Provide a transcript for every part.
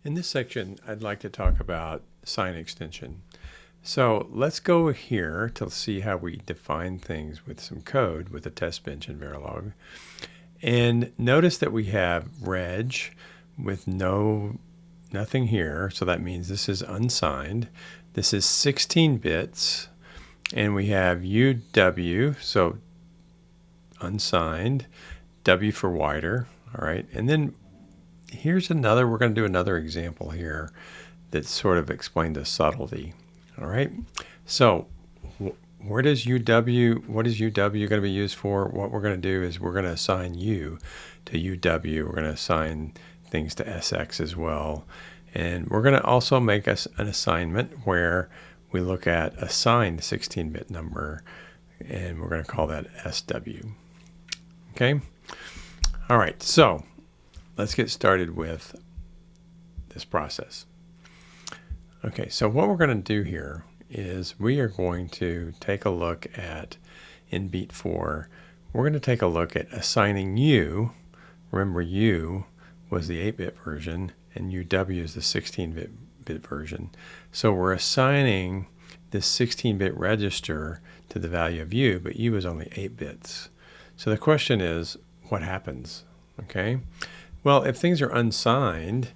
In this section, I'd like to talk about sign extension. So let's go here to see how we define things with some code with the test bench in Verilog. And notice that we have reg with nothing here. So that means this is unsigned. This is 16 bits. And we have UW, so unsigned, W for wider. All right. And then here's another, we're going to do another example here that sort of explains the subtlety. All right. So what is UW going to be used for? What we're going to do is we're going to assign U to UW. We're going to assign things to SX as well. And we're going to also make us an assignment where we look at a signed 16-bit number, and we're going to call that SW. Okay. All right. So let's get started with this process. Okay, so what we're going to do here is we are going to take a look at, in beat 4, we're going to take a look at assigning U. Remember, U was the 8-bit version, and UW is the 16-bit version. So we're assigning this 16-bit register to the value of U, but U is only 8 bits. So the question is, what happens? Okay. Well, if things are unsigned,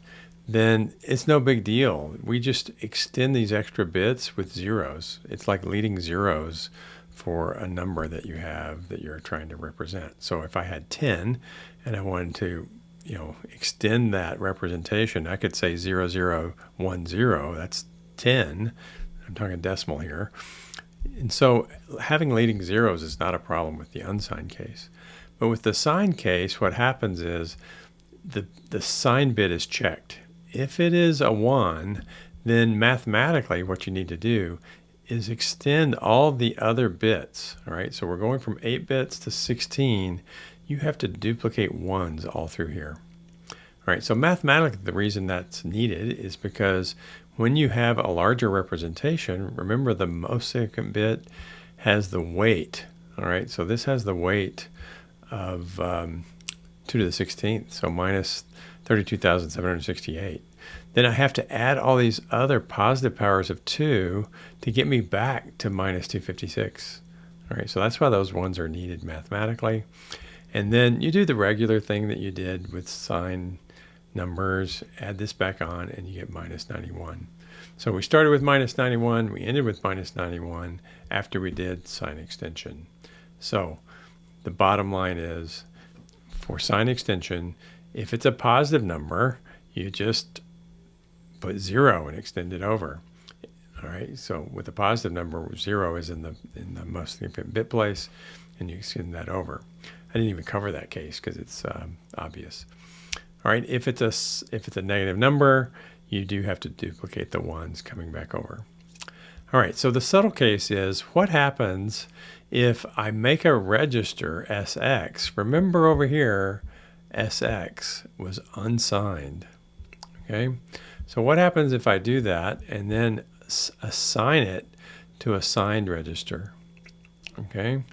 then it's no big deal. We just extend these extra bits with zeros. It's like leading zeros for a number that you have that you're trying to represent. So if I had 10 and I wanted to, extend that representation, I could say 0010, that's 10. I'm talking decimal here. And so having leading zeros is not a problem with the unsigned case. But with the signed case, what happens is the signed bit is checked. If it is a 1, then mathematically what you need to do is extend all the other bits. All right, so we're going from 8 bits to 16. You have to duplicate 1s all through here. All right, so mathematically the reason that's needed is because when you have a larger representation, remember the most significant bit has the weight. All right, so this has the weight of 2 to the 16th, so minus 32,768. Then I have to add all these other positive powers of 2 to get me back to minus 256. All right, so that's why those ones are needed mathematically. And then you do the regular thing that you did with sign numbers, add this back on, and you get minus 91. So we started with minus 91, we ended with minus 91 after we did sign extension. So the bottom line is, for sign extension, if it's a positive number, you just put 0 and extend it over. All right. So with a positive number, 0 is in the most significant bit place, and you extend that over. I didn't even cover that case because it's obvious. All right. If it's a negative number, you do have to duplicate the 1s coming back over. All right. So the subtle case is, what happens if I make a register SX? Remember over here, SX was unsigned. Okay, so what happens if I do that and then assign it to a signed register? Okay,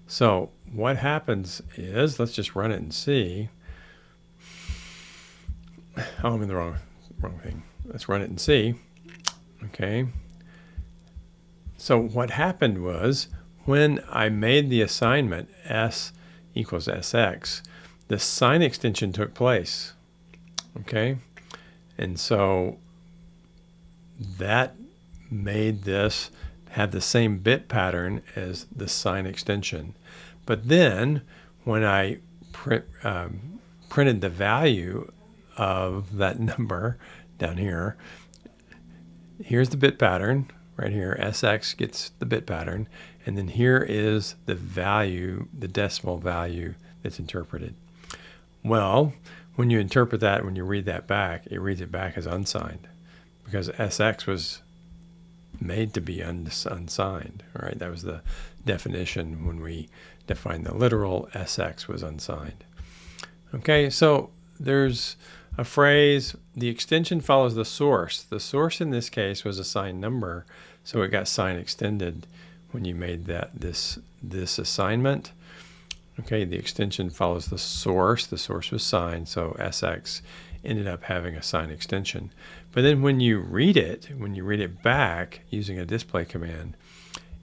so what happens is, let's just run it and see. Oh, I'm in the wrong thing. Let's run it and see. Okay, so what happened was, when I made the assignment S equals SX, the sign extension took place. Okay, and so that made this have the same bit pattern as the sign extension. But then when I printed the value of that number down here, here's the bit pattern right here. SX gets the bit pattern, and then here is the value, the decimal value that's interpreted. Well, when you interpret that, when you read that back, it reads it back as unsigned, because SX was made to be unsigned. All right, that was the definition when we defined the literal. SX was unsigned. Okay, so there's a phrase, the extension follows the source. The source in this case was a signed number, so it got sign extended when you made this assignment. Okay, the extension follows the source. The source was signed, so SX ended up having a sign extension. But then when you read it back using a display command,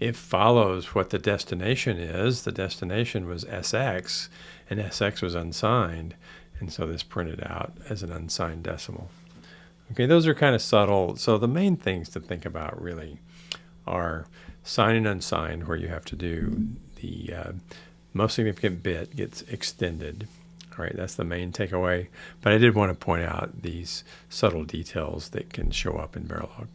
it follows what the destination is. The destination was SX, and SX was unsigned. And so this printed out as an unsigned decimal. Okay, those are kind of subtle. So the main things to think about really are signed and unsigned, where you have to do the most significant bit gets extended. All right, that's the main takeaway. But I did want to point out these subtle details that can show up in Verilog.